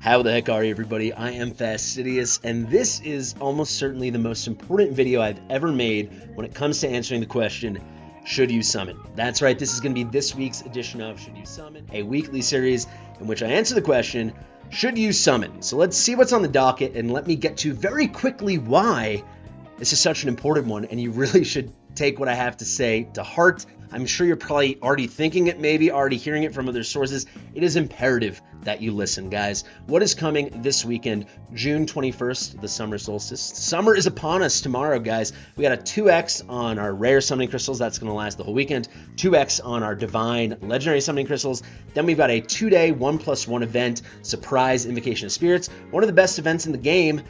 How the heck are you, everybody? I am Fastidious, and this is almost certainly the most important video I've ever made when it comes to answering the question, should you summon? That's right, this is going to be this week's edition of Should You Summon, a weekly series in which I answer the question, should you summon? So let's see what's on the docket, and let me get to very quickly why this is such an important one, and you really should take what I have to say to heart. I'm sure you're probably already thinking it, maybe already hearing it from other sources. It is imperative that you listen, guys. What is coming this weekend, June 21st, the summer solstice? Summer is upon us tomorrow, guys. We got a 2x on our rare summoning crystals. That's going to last the whole weekend. 2x on our divine legendary summoning crystals. Then we've got a 2-day 1+1 event, surprise invocation of spirits. One of the best events in the game,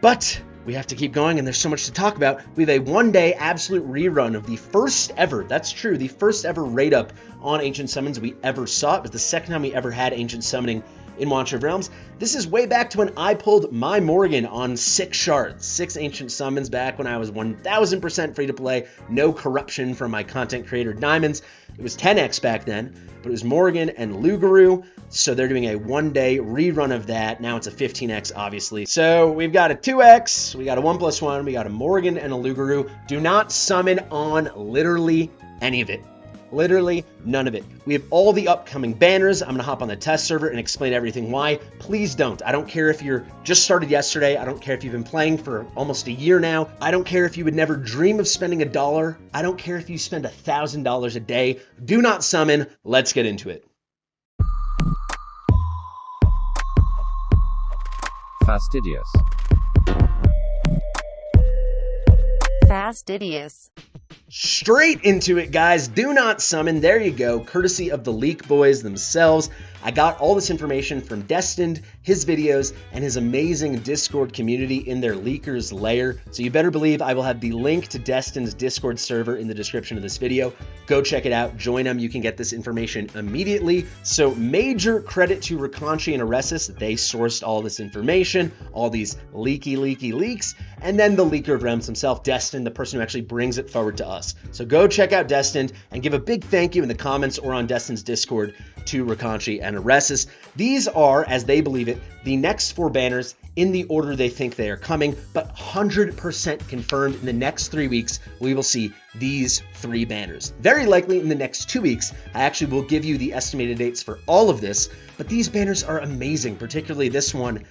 but we have to keep going, and there's so much to talk about. We have a one-day absolute rerun of the first ever, that's true, the first ever raid up on Ancient Summons we ever saw. It was the second time we ever had Ancient Summoning in Watcher of Realms. This is way back to when I pulled my Morgan on 6 shards, 6 Ancient Summons back when I was 1000% free to play, no corruption from my content creator diamonds. It was 10x back then, but it was Morgan and Lugaru, so they're doing a one-day rerun of that. Now it's a 15x, obviously. So we've got a 2x, we got a 1+1, we got a Morgan and a Lugaru. Do not summon on literally any of it. Literally none of it. We have all the upcoming banners. I'm going to hop on the test server and explain everything why. Please don't. I don't care if you're just started yesterday. I don't care if you've been playing for almost a year now. I don't care if you would never dream of spending $1. I don't care if you spend $1,000 a day. Do not summon. Let's get into it. Fastidious. Fastidious. Straight into it, guys. Do not summon. There you go. Courtesy of the Leak Boys themselves. I got all this information from Destined, his videos, and his amazing Discord community in their Leakers lair. So you better believe I will have the link to Destined's Discord server in the description of this video. Go check it out. Join them. You can get this information immediately. So major credit to Rakanchi and Aresis that they sourced all this information, all these leaky leaks, and then the Leaker of Realms himself, Destined, the person who actually brings it forward to us. So go check out Destined and give a big thank you in the comments or on Destined's Discord to Rakanchi and Aresis. These are, as they believe it, the next 4 banners in the order they think they are coming, but 100% confirmed in the next 3 weeks, we will see these 3 banners. Very likely in the next 2 weeks, I actually will give you the estimated dates for all of this, but these banners are amazing, particularly this one,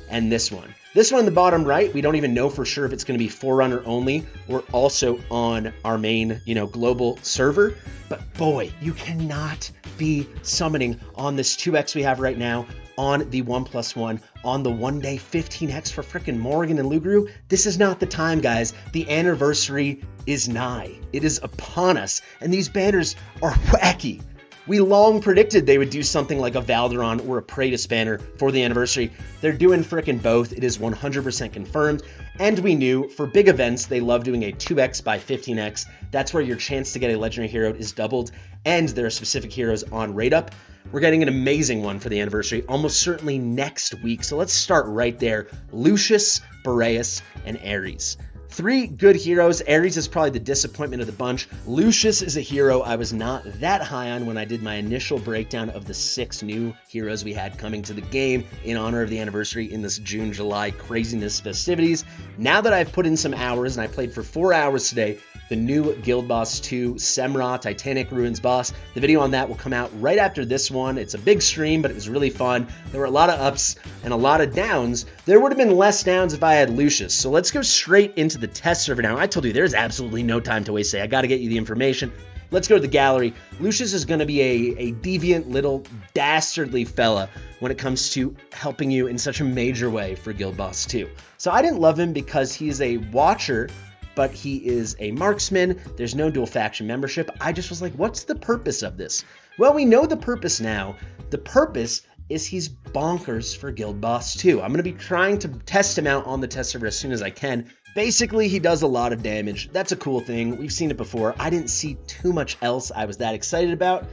and this one. This one in the bottom right, we don't even know for sure if it's going to be Forerunner only or also on our main, global server. But boy, you cannot be summoning on this 2x we have right now, on the 1+1, on the one-day 15x for frickin' Morgan and Lugaru. This is not the time, guys. The anniversary is nigh. It is upon us, and these banners are wacky. We long predicted they would do something like a Valderon or a Praetus banner for the anniversary. They're doing frickin' both. It is 100% confirmed. And we knew for big events, they love doing a 2x by 15x. That's where your chance to get a legendary hero is doubled. And there are specific heroes on raid up. We're getting an amazing one for the anniversary, almost certainly next week. So let's start right there. Lucius, Boreas, and Ares. 3 good heroes. Ares is probably the disappointment of the bunch. Lucius is a hero I was not that high on when I did my initial breakdown of the 6 new heroes we had coming to the game in honor of the anniversary in this June-July craziness festivities. Now that I've put in some hours, and I played for 4 hours today, the new Guild Boss 2 Semra Titanic Ruins boss. The video on that will come out right after this one. It's a big stream, but it was really fun. There were a lot of ups and a lot of downs. There would have been less downs if I had Lucius. So let's go straight into the test server now. I told you there's absolutely no time to waste. I got to get you the information. Let's go to the gallery. Lucius is going to be a deviant little dastardly fella when it comes to helping you in such a major way for Guild Boss 2. So I didn't love him because he's a watcher, but he is a marksman. There's no dual faction membership. I just was like, what's the purpose of this? Well, we know the purpose now. The purpose is he's bonkers for Guild Boss 2. I'm going to be trying to test him out on the test server as soon as I can. Basically, he does a lot of damage. That's a cool thing. We've seen it before. I didn't see too much else I was that excited about.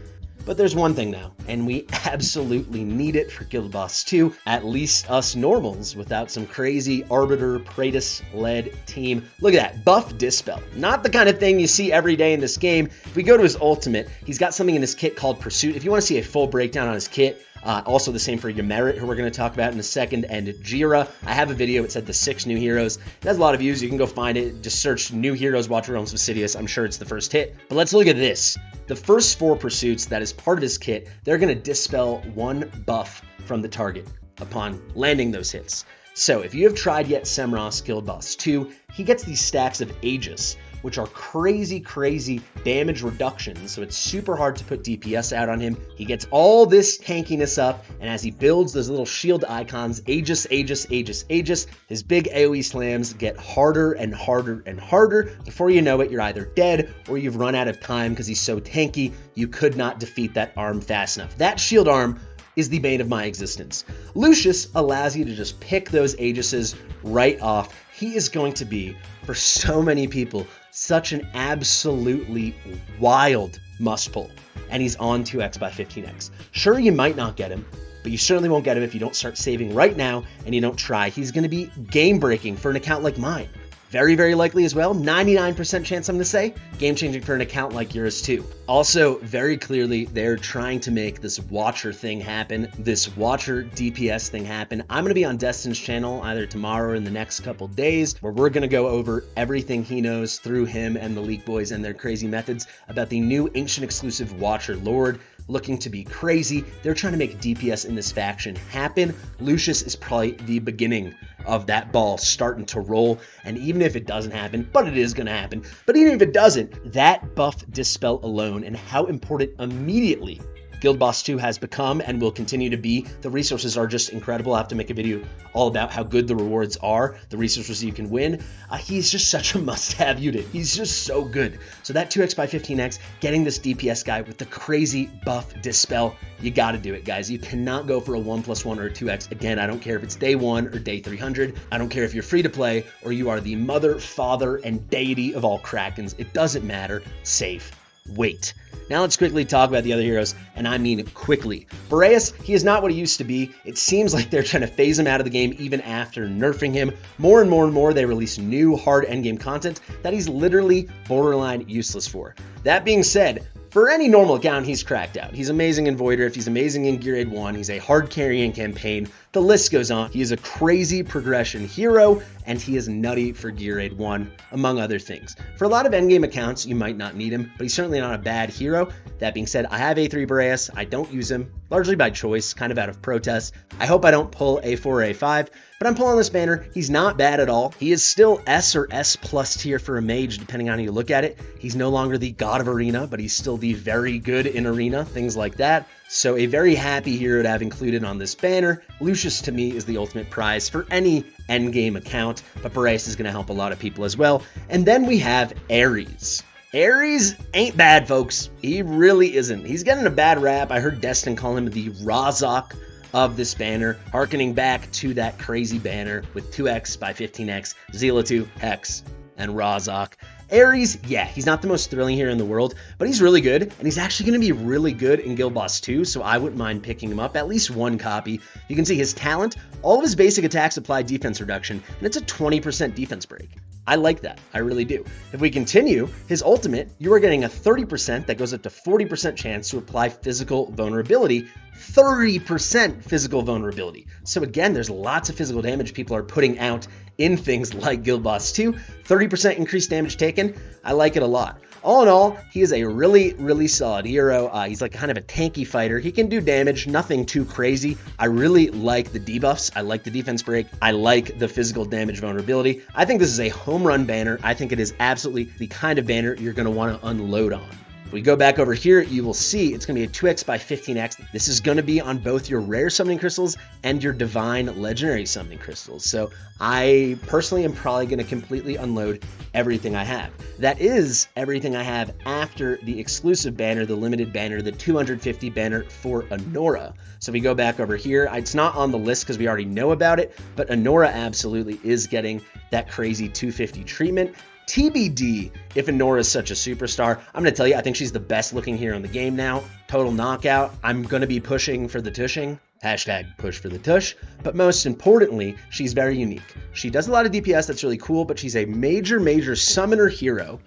But there's one thing now, and we absolutely need it for Guild Boss 2, at least us normals, without some crazy Arbiter Praetus-led team. Look at that, buff Dispel. Not the kind of thing you see every day in this game. If we go to his ultimate, he's got something in his kit called Pursuit. If you want to see a full breakdown on his kit, Also the same for Ymerit, who we're going to talk about in a second, and Jira. I have a video. It said the 6 new heroes. It has a lot of views. You can go find it. Just search new heroes, Watcher Realms Fastidious. I'm sure it's the first hit. But let's look at this. The first 4 pursuits that is part of this kit, they're going to dispel 1 buff from the target upon landing those hits. So if you have tried yet Semros Guild Boss 2, he gets these stacks of Aegis, which are crazy damage reductions, so it's super hard to put DPS out on him. He gets all this tankiness up, and as he builds those little shield icons, Aegis, his big AoE slams get harder and harder and harder. Before you know it, you're either dead or you've run out of time because he's so tanky, you could not defeat that arm fast enough. That shield arm is the bane of my existence. Lucius allows you to just pick those Aegises right off. He is going to be, for so many people, such an absolutely wild must pull. And he's on 2x by 15x. Sure, you might not get him, but you certainly won't get him if you don't start saving right now and you don't try. He's going to be game breaking for an account like mine. Very likely as well, 99% chance I'm going to say, game-changing for an account like yours too. Also, very clearly, they're trying to make this Watcher thing happen, this Watcher DPS thing happen. I'm going to be on Destin's channel either tomorrow or in the next couple days, where we're going to go over everything he knows through him and the Leak Boys and their crazy methods about the new Ancient exclusive Watcher Lord, looking to be crazy. They're trying to make DPS in this faction happen. Lucius is probably the beginning of that ball starting to roll, and even if it doesn't happen, but it is going to happen, but even if it doesn't, that buff dispel alone and how important immediately Guild Boss 2 has become and will continue to be. The resources are just incredible. I have to make a video all about how good the rewards are, the resources you can win. He's just such a must-have unit. He's just so good. So that 2x by 15x, getting this DPS guy with the crazy buff dispel, you got to do it, guys. You cannot go for a 1+1 or a 2x. Again, I don't care if it's day 1 or day 300. I don't care if you're free to play or you are the mother, father, and deity of all Krakens. It doesn't matter. Safe. Wait. Now let's quickly talk about the other heroes, and I mean quickly. Boreas, he is not what he used to be. It seems like they're trying to phase him out of the game even after nerfing him. More and more, they release new hard endgame content that he's literally borderline useless for. That being said, for any normal account, he's cracked out. He's amazing in Void Rift, he's amazing in Gear Aid 1, he's a hard carrying campaign, the list goes on. He is a crazy progression hero, and he is nutty for Gear Aid 1, among other things. For a lot of endgame accounts, you might not need him, but he's certainly not a bad hero. That being said, I have A3 Boreas, I don't use him, largely by choice, kind of out of protest. I hope I don't pull A4 or A5, but I'm pulling this banner. He's not bad at all. He is still S or S plus tier for a mage, depending on how you look at it. He's no longer the god of arena, but he's still the very good in arena, things like that. So a very happy hero to have included on this banner. Lucius, to me, is the ultimate prize for any endgame account, but Boreas is going to help a lot of people as well. And then we have Ares. Ares ain't bad, folks. He really isn't. He's getting a bad rap. I heard Destin call him the Razak of this banner, harkening back to that crazy banner with 2x by 15x, Zealatu, Hex, and Razak. Ares, yeah, he's not the most thrilling hero in the world, but he's really good, and he's actually going to be really good in Guild Boss 2, so I wouldn't mind picking him up, at least one copy. You can see his talent, all of his basic attacks apply defense reduction, and it's a 20% defense break. I like that, I really do. If we continue, his ultimate, you are getting a 30% that goes up to 40% chance to apply physical vulnerability, 30% physical vulnerability. So again, there's lots of physical damage people are putting out in things like Guild Boss 2, 30% increased damage taken. I like it a lot. All in all, he is a really solid hero. He's like kind of a tanky fighter. He can do damage, nothing too crazy. I really like the debuffs. I like the defense break. I like the physical damage vulnerability. I think this is a home run banner. I think it is absolutely the kind of banner you're going to want to unload on. If we go back over here, you will see it's going to be a 2x by 15x. This is going to be on both your rare summoning crystals and your divine legendary summoning crystals. So I personally am probably going to completely unload everything I have. That is everything I have after the exclusive banner, the limited banner, the 250 banner for Anora. So if we go back over here, it's not on the list because we already know about it, but Anora absolutely is getting that crazy 250 treatment. TBD if Anora is such a superstar. I'm going to tell you, I think she's the best looking hero in the game now. Total knockout. I'm going to be pushing for the tushing. Hashtag push for the tush. But most importantly, she's very unique. She does a lot of DPS, that's really cool, but she's a major summoner hero,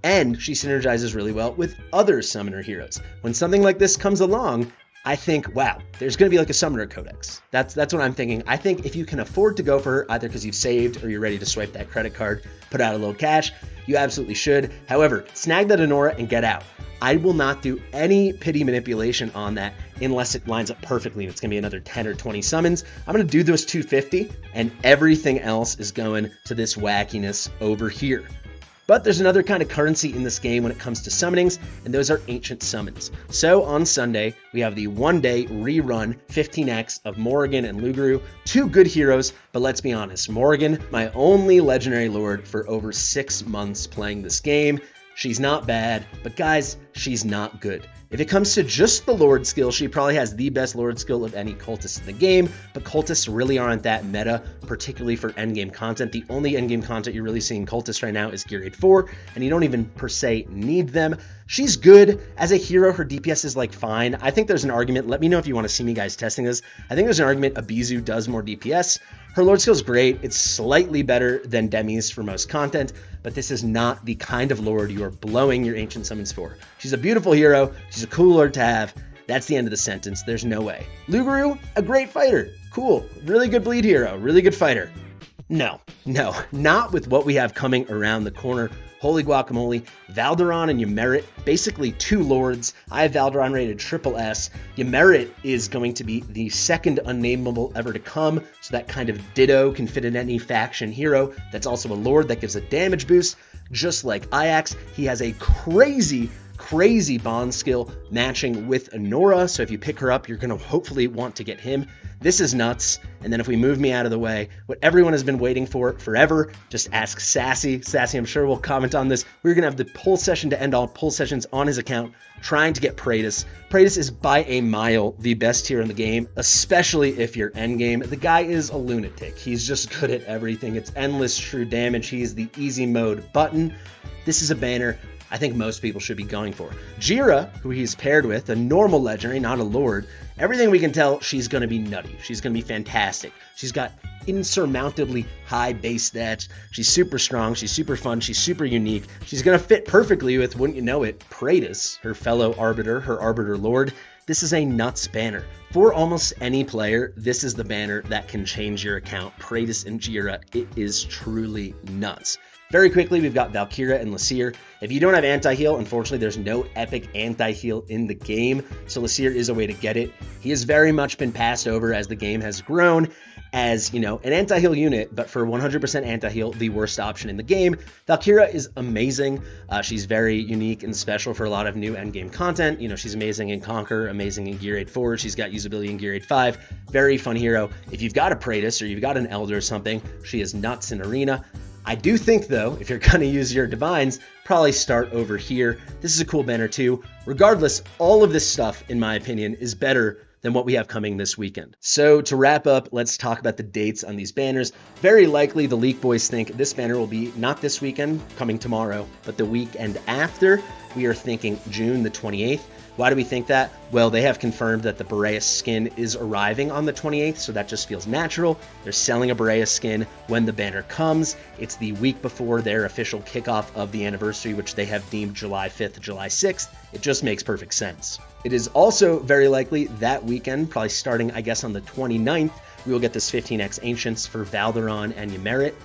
and she synergizes really well with other summoner heroes. When something like this comes along, I think, wow, there's going to be like a Summoner Codex. That's what I'm thinking. I think if you can afford to go for her, either because you've saved or you're ready to swipe that credit card, put out a little cash, you absolutely should. However, snag that Honora and get out. I will not do any pity manipulation on that unless it lines up perfectly and it's going to be another 10 or 20 summons. I'm going to do those 250 and everything else is going to this wackiness over here. But there's another kind of currency in this game when it comes to summonings, and those are ancient summons. So on Sunday, we have the one-day rerun 15x of Morrigan and Luguru, two good heroes, but let's be honest, Morrigan, my only legendary lord for over 6 months playing this game. She's not bad, but guys, she's not good. If it comes to just the Lord skill, she probably has the best Lord skill of any cultist in the game, but cultists really aren't that meta, particularly for endgame content. The only endgame content you're really seeing cultists right now is Gear Aid 4, and you don't even per se need them. She's good. As a hero, her DPS is like fine. I think there's an argument, let me know if you want to see me guys testing this. I think there's an argument Abizu does more DPS. Her Lord skill is great. It's slightly better than Demi's for most content, but this is not the kind of Lord you are blowing your ancient summons for. She's a beautiful hero. She's a cool Lord to have. That's the end of the sentence. There's no way. Luguru, a great fighter. Cool. Really good bleed hero. Really good fighter. No, not with what we have coming around the corner. Holy guacamole, Valderon and Ymmerit, basically two lords. I have Valderon rated triple S. Ymmerit is going to be the second unnameable ever to come, so that kind of ditto can fit in any faction hero. That's also a lord that gives a damage boost. Just like Ajax, he has a crazy bond skill matching with Honora, so if you pick her up, you're going to hopefully want to get him. This is nuts. And then if we move me out of the way, what everyone has been waiting for forever, just ask Sassy. Sassy, I'm sure will comment on this. We're going to have the pull session to end all pull sessions on his account, trying to get Praetus. Praetus is by a mile the best hero in the game, especially if you're endgame. The guy is a lunatic. He's just good at everything. It's endless true damage. He's the easy mode button. This is a banner I think most people should be going for. Jira, who he's paired with, a normal legendary, not a lord, everything we can tell, she's going to be nutty. She's going to be fantastic. She's got insurmountably high base stats. She's super strong. She's super fun. She's super unique. She's going to fit perfectly with, wouldn't you know it, Praetus, her fellow arbiter, her arbiter lord. This is a nuts banner. For almost any player, this is the banner that can change your account. Praetus and Jira, it is truly nuts. Very quickly, we've got Valkyria and Lasir. If you don't have anti-heal, unfortunately, there's no epic anti-heal in the game, so Lasir is a way to get it. He has very much been passed over as the game has grown as, you know, an anti-heal unit, but for 100% anti-heal, the worst option in the game. Valkyria is amazing. She's very unique and special for a lot of new endgame content. You know, she's amazing in Conquer, amazing in Gear Aid 4. She's got usability in Gear Aid 5. Very fun hero. If you've got a Praetus or you've got an Elder or something, she is nuts in Arena. I do think, though, if you're going to use your Divines, probably start over here. This is a cool banner, too. Regardless, all of this stuff, in my opinion, is better than what we have coming this weekend. So to wrap up, let's talk about the dates on these banners. Very likely the Leak Boys think this banner will be not this weekend, coming tomorrow, but the weekend after. We are thinking June the 28th. Why do we think that? Well, they have confirmed that the Boreas skin is arriving on the 28th, so that just feels natural. They're selling a Boreas skin when the banner comes. It's the week before their official kickoff of the anniversary, which they have deemed July 5th, July 6th. It just makes perfect sense. It is also very likely that weekend, probably starting, I guess, on the 29th, we will get this 15x Ancients for Valderon and Ymmerit.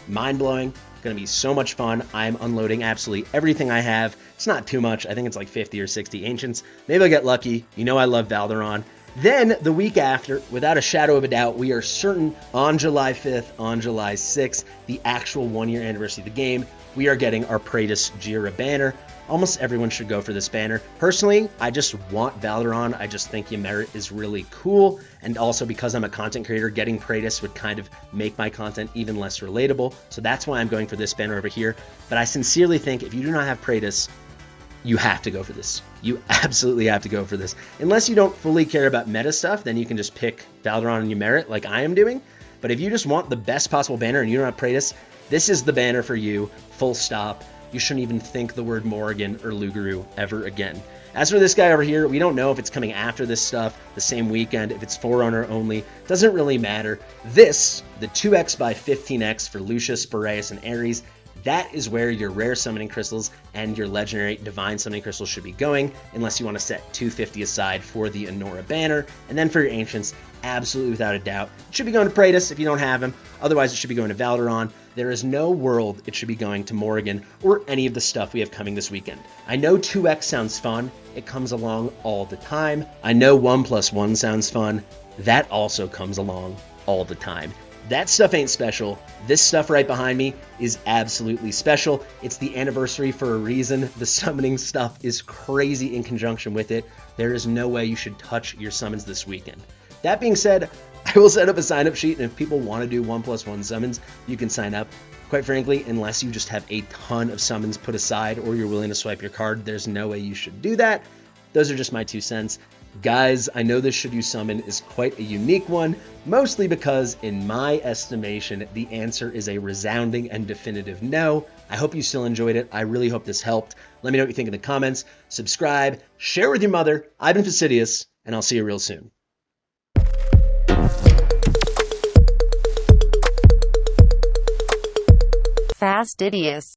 Mind-blowing. Going to be so much fun. I'm unloading absolutely everything I have. It's not too much. I think it's like 50 or 60 Ancients. Maybe I'll get lucky. You know I love Valderon. Then the week after, without a shadow of a doubt, we are certain on July 5th, on July 6th, the actual one-year anniversary of the game, we are getting our Praetus Jira banner. Almost everyone should go for this banner. Personally, I just want Valderon. I just think Ymmerit is really cool. And also because I'm a content creator, getting Praetus would kind of make my content even less relatable. So that's why I'm going for this banner over here. But I sincerely think if you do not have Praetus, you have to go for this. You absolutely have to go for this. Unless you don't fully care about meta stuff, then you can just pick Valderon and Ymmerit like I am doing. But if you just want the best possible banner and you don't have Praetus, this is the banner for you, full stop. You shouldn't even think the word Morrigan or Luguru ever again. As for this guy over here, we don't know if it's coming after this stuff, the same weekend, if it's Forerunner only. Doesn't really matter. This, the 2x by 15x for Lucius, Boreas, and Ares, That is where your rare summoning crystals and your legendary divine summoning crystals should be going, unless you want to set 250 aside for the Anora banner. And then for your ancients, absolutely without a doubt, it should be going to Praetus if you don't have him. Otherwise, it should be going to Valderon. There is no world it should be going to Morrigan or any of the stuff we have coming this weekend. I know 2x sounds fun. It comes along all the time. I know 1+1 sounds fun. That also comes along all the time. That stuff ain't special. This stuff right behind me is absolutely special. It's the anniversary for a reason. The summoning stuff is crazy in conjunction with it. There is no way you should touch your summons this weekend. That being said, I will set up a sign-up sheet, and if people want to do 1+1 summons, you can sign up. Quite frankly, unless you just have a ton of summons put aside or you're willing to swipe your card, there's no way you should do that. Those are just my 2 cents. Guys, I know this Should You Summon is quite a unique one, mostly because, in my estimation, the answer is a resounding and definitive no. I hope you still enjoyed it. I really hope this helped. Let me know what you think in the comments. Subscribe, share with your mother. I've been Fastidious, and I'll see you real soon. Fastidious.